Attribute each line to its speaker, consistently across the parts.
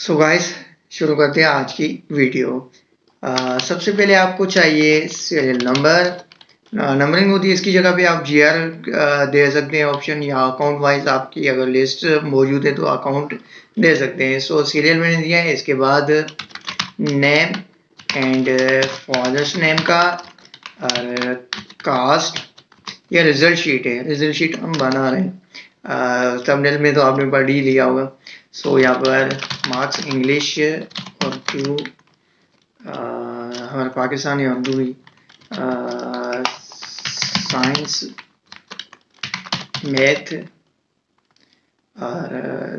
Speaker 1: So guys, शुरू करते हैं आज की वीडियो। सबसे पहले आपको चाहिए सीरियल नंबर। नंबरिंग होती है, इसकी जगह पे आप जीआर दे सकते हैं ऑप्शन, या अकाउंट वाइज आपकी अगर लिस्ट मौजूद है तो अकाउंट दे सकते हैं। सो सीरियल मैंने दिया है। इसके बाद नेम एंड फादर्स नेम का कास्ट, ये रिजल्ट शीट है। रिजल्ट शीट हम बना रहे हैं। थंबनेल में तो आपने पढ़ ही लिया होगा। सो यहाँ पर मार्क्स इंग्लिश और टू हमारे पाकिस्तानी उर्दू भी, साइंस, मैथ और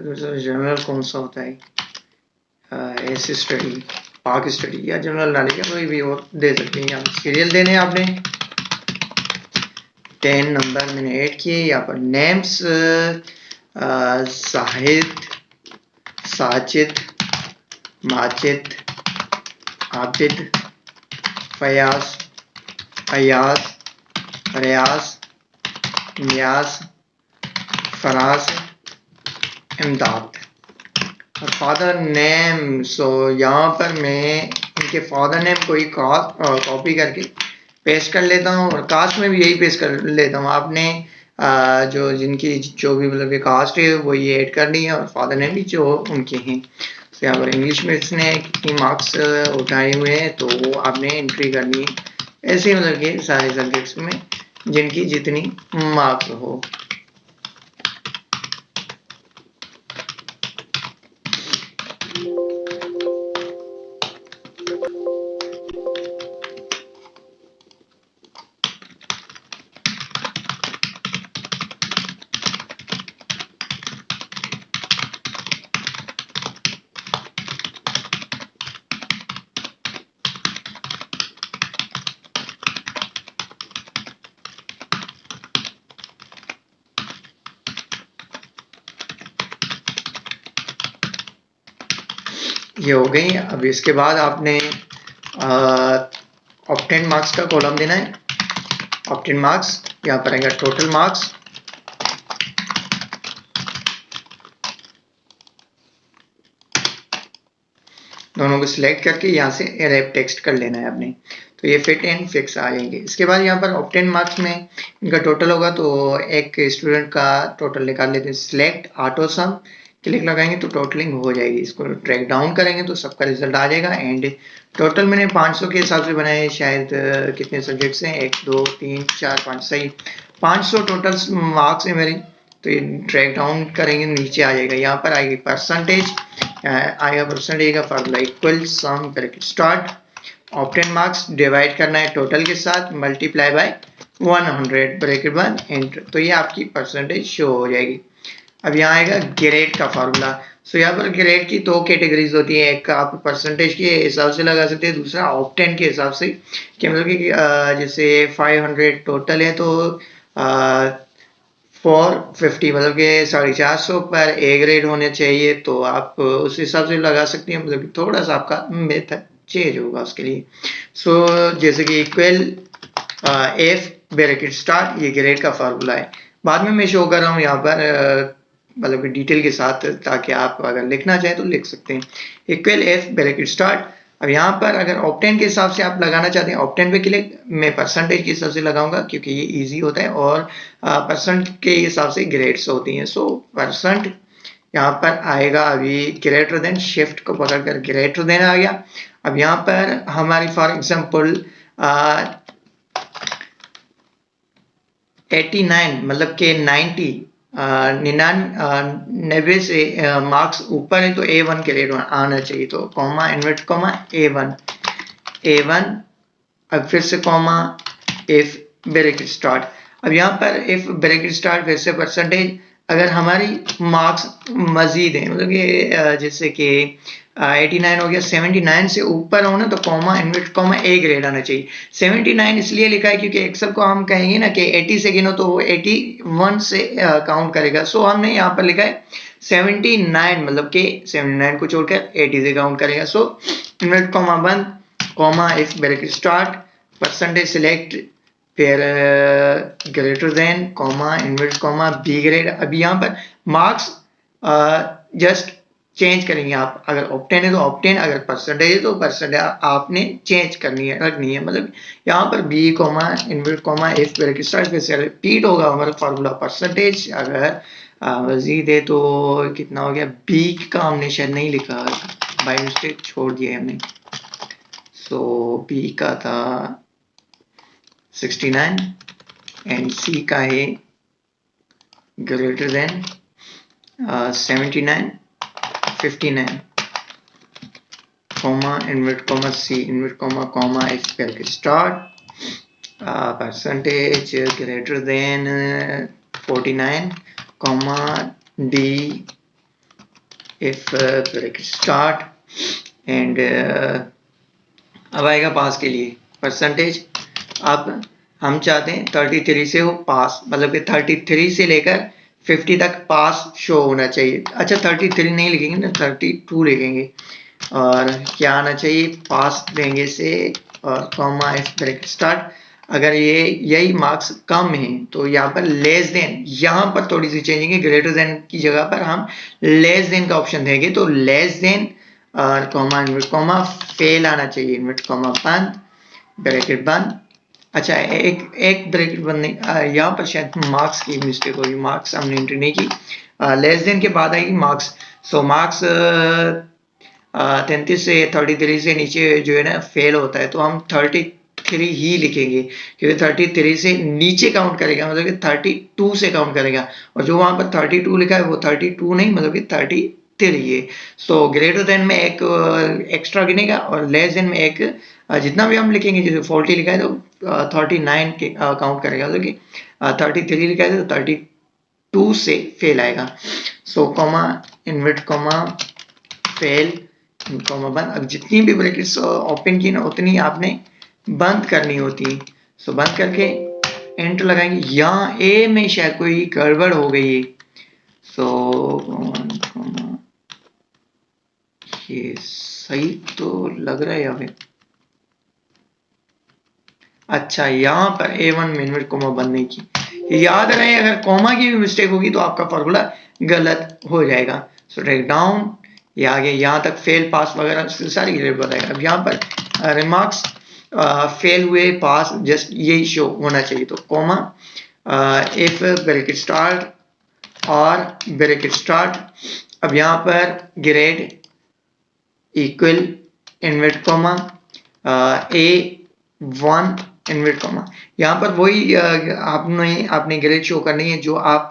Speaker 1: दूसरा जनरल कौन सा होता है, ऐसे स्टडी, पाक स्टडी या जनरल नॉलेज या कोई भी और दे सकते हैं। यहाँ सीरियल देने आपने 10 नंबर मैंने ऐड किए। यहाँ पर नेम्स जाहिद, साजिद, माजिद, आबिद, फयाज, अयाज, रियाज, नियाज, फराज, इमदाद। और फादर नेम, सो यहाँ पर मैं इनके फादर नेम को ही कॉपी करके पेस्ट कर लेता हूँ, और कास्ट में भी यही पेस्ट कर लेता हूँ। आपने जो जिनकी जो भी मतलब कास्ट है वो ये ऐड करनी है, और फादर नेम भी जो उनके हैं। तो यहाँ पर इंग्लिश में इसने कितनी मार्क्स उठाए हुए हैं तो वो आपने एंट्री करनी है। ऐसे मतलब कि सारे सब्जेक्ट्स में जिनकी जितनी मार्क्स हो। ये हो गई। अब इसके बाद आपने ऑब्टेन मार्क्स का कॉलम देना है। ऑब्टेन मार्क्स यहाँ पर आएगा टोटल मार्क्स, दोनों को सिलेक्ट करके यहाँ से अरैब टेक्स्ट कर लेना है आपने, तो ये फिट एंड फिक्स आ जाएंगे। इसके बाद यहाँ पर ऑब्टेन मार्क्स में इनका टोटल होगा, तो एक स्टूडेंट का टोटल निकाल लेते हैं। सिलेक्ट ऑटो सम, क्लिक लगाएंगे तो टोटलिंग हो जाएगी। इसको ट्रैक डाउन करेंगे तो सबका रिजल्ट आ जाएगा। एंड टोटल मैंने 500 के हिसाब से बनाए, शायद कितने सब्जेक्ट्स हैं, 1 2 3 4 5, सही 500 टोटल मार्क्स है मेरी। तो ये ट्रैक डाउन करेंगे नीचे आ जाएगा। यहाँ पर आएगी परसेंटेज, आएगा परसेंटेज का फॉर्मूला इक्वल सम bracket start, obtain marks divide करना है टोटल के साथ, मल्टीप्लाई बाय 100 ब्रैकेट बंद, एंटर। तो ये आपकी परसेंटेज शो हो जाएगी। अब यहाँ आएगा ग्रेड का फार्मूला। सो यहाँ पर ग्रेड की 2 कैटेगरीज होती है, एक आप परसेंटेज के हिसाब से लगा सकते हैं, दूसरा ऑब्टेन के हिसाब से, कि मतलब कि जैसे 500 टोटल है तो 450 मतलब कि 450 पर ए ग्रेड होने चाहिए, तो आप उस हिसाब से लगा सकते हैं। मतलब थोड़ा सा आपका मेथड चेंज होगा उसके लिए। सो जैसे कि इक्वल एफ ब्रैकेट स्टार्ट, ये ग्रेड का फार्मूला है। बाद में मैं शो कर रहा हूँ यहाँ पर मतलब डिटेल के साथ, ताकि आप अगर लिखना चाहें तो लिख सकते हैं। Equal F bracket start. अब यहाँ पर अगर ऑब्टेन के हिसाब से आप लगाना चाहते हैं, ऑब्टेन पे क्लिक, मैं परसेंटेज के हिसाब से लगाऊंगा क्योंकि ये इजी होता है, और परसेंट के हिसाब से ग्रेड्स होती हैं। सो परसेंट यहाँ पर आएगा, अभी ग्रेटर देन, शिफ्ट को पकड़कर ग्रेटर देन आ गया। अब यहाँ पर हमारी फॉर एग्जांपल 89 मतलब के 90 99 से मार्क्स ऊपर है तो A1 ग्रेड आना चाहिए। तो कॉमा इन्वर्ट कॉमा A1, अब फिर से कॉमा इफ ब्रैकेट स्टार्ट। अब यहाँ पर इफ ब्रैकेट स्टार्ट फिर से परसेंटेज, अगर हमारी मार्क्स मजीद है, मतलब कि जैसे कि 89 हो गया, 79 से ऊपर हो ना तो comma invert comma A grade आना चाहिए। 79 इसलिए लिखा है क्योंकि एक्सेल को हम कहेंगे ना कि 80 से गिनो तो वो 81 से काउंट करेगा। सो हमने यहाँ पर लिखा है 79, मतलब कि 79 को छोड़कर 80 से काउंट करेगा। सो इन्वर्ट कॉमा बंद, comma if bracket start, percentage select, फिर greater than, comma invert comma B grade. अभी यहाँ पर मार्क्स जस्ट चेंज करेंगे आप। अगर ऑप्टेन है तो ऑप्टेन, अगर परसेंटेज है तो परसेंटेज आपने चेंज करनी है, रखनी है। मतलब यहाँ पर B comma invert comma F bracket start फिर से रिपीट होगा हमारा फार्मूला परसेंटेज। अगर मजीद है तो कितना हो गया, बी का हमने शायद नहीं लिखा, बाय मिस्टेक छोड़ दिया हमने। सो बी का था 69 एंड सी का है greater than 79 59 comma invert comma c invert comma if bracket start percentage greater than 49 comma d if bracket start and अब आएगा पास के लिए परसेंटेज। अब हम चाहते हैं 33 से हो पास, मतलब कि 33 से लेकर 50 तक पास शो होना चाहिए। अच्छा 33 नहीं लिखेंगे ना, 32 लिखेंगे। और क्या आना चाहिए, पास देंगे से और कॉमा एफ ब्रैकेट स्टार्ट। अगर ये यही मार्क्स कम है तो यहाँ पर लेस देन, यहाँ पर थोड़ी सी चेंजिंग है, ग्रेटर देन की जगह पर हम लेस देन का ऑप्शन देंगे। तो लेस देन और कॉमा इनवर्ट कॉमा फेल आना चाहिए, इनवर्ट कॉमा बंद ब्रैकेट बंद। अच्छा एक ब्रैकेट बंद नहीं, यहाँ पर शायद मार्क्स की मिस्टेक होगी, मार्क्स हमने एंट्री नहीं की। लेस देन के बाद आएगी मार्क्स। सो मार्क्स 33 से 33 से नीचे जो है ना फेल होता है, तो हम 33 ही लिखेंगे क्योंकि 33 से नीचे काउंट करेगा, मतलब कि 32 से काउंट करेगा। और जो वहां पर 32 लिखा है वो 32 नहीं, मतलब कि 33 है। सो ग्रेटर देन में एक एक्स्ट्रा गिनेगा और लेस देन में एक जितना भी हम लिखेंगे, जैसे 40 लिखा है तो 39 के काउंट करेगा, मतलब कि 33 लिखा है तो 32 से फेल आएगा। So comma invert comma fail comma बंद। अब जितनी भी ब्रैकेट्स ओपन की ना उतनी आपने बंद करनी होती। सो बंद करके एंटर लगाएंगे। यहाँ ए में शायद कोई गड़बड़ हो गई है। सो ये सही तो लग रहा है यहाँ पे। अच्छा यहाँ पर A1 में इनवर्ट कॉमा बंद नहीं की। याद रहे अगर कॉमा की भी मिस्टेक होगी तो आपका फॉर्मूला गलत हो जाएगा। सो टेक डाउन, ये आगे यहाँ तक फेल पास वगैरह सारी ग्रेड बताएगा। अब यहाँ पर रिमार्क्स फेल हुए पास जस्ट यही शो होना चाहिए। तो कॉमा इफ ब्रैकेट स्टार्ट और ब्रैकेट स्टार्ट। अब यहाँ पर grade equal invert comma A1 invert comma. यहाँ पर वही आपने ग्रेड शो करनी है जो आप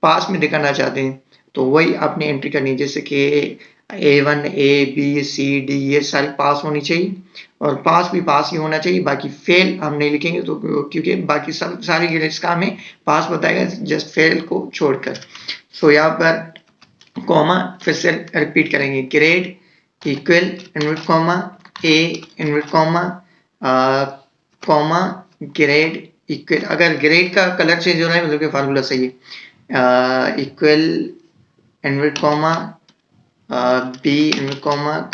Speaker 1: पास में दिखाना चाहते हैं, तो वही आपने एंट्री करनी है। जैसे कि A1 A B C D ये सारी पास होनी चाहिए और पास भी पास ही होना चाहिए, बाकी फेल हम नहीं लिखेंगे तो क्योंकि बाकी सारी ग्रेड्स का हमें पास बताएगा जस्ट फेल को छोड़कर। सो यहाँ पर कॉमा फिर से रिपीट करेंगे, grade equal invert comma A invert comma grade equal. अगर ग्रेड का कलर चेंज हो रहा है मतलब कि फार्मूला सही है। Equal invert comma B invert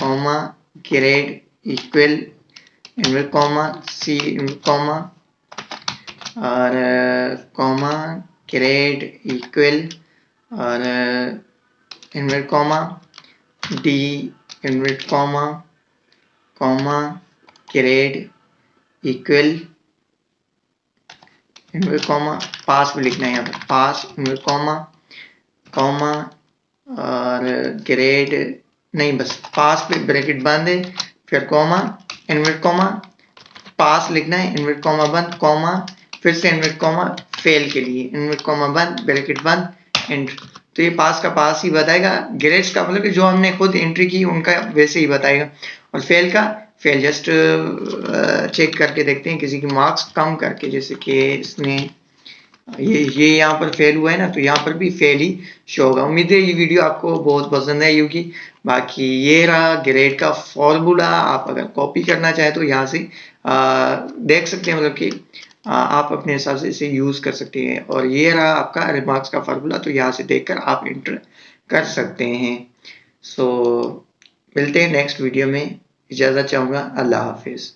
Speaker 1: comma grade equal invert comma C invert comma और कॉमा ग्रेड इक्वल और invert comma D invert comma grade equal invert comma pass भी लिखना है यहाँ पर, पास इनवर्ट कॉमा और ग्रेड नहीं, बस पास पे ब्रैकेट बंद है, फिर कॉमा इनवर्ट कॉमा पास लिखना है, इनवर्ट कॉमा बंद कॉमा फिर से इनवर्ट कॉमा फेल के लिए इनवर्ट कॉमा बंद ब्रैकेट बंद एंटर। तो ये पास का पास ही बताएगा, ग्रेड्स का मतलब कि जो हमने खुद एंट्री की उनका वैसे ही बताएगा, और फेल का फेल जस्ट चेक करके देखते हैं किसी की मार्क्स कम करके, जैसे कि इसने ये यहाँ पर फेल हुआ है ना, तो यहाँ पर भी फेल ही शो होगा। उम्मीद है ये वीडियो आपको बहुत पसंद आई होगी। बाकी ये रहा ग्रेड का फॉर्मूला, आप अगर कॉपी करना चाहे तो यहाँ से देख सकते हैं, मतलब कि आप अपने हिसाब से इसे यूज कर सकते हैं। और ये रहा आपका रिमार्क्स का फॉर्मूला, तो यहाँ से देखकर आप एंटर कर सकते हैं। सो मिलते हैं नेक्स्ट वीडियो में, इजाजत चाहूँगा, अल्लाह हाफिज।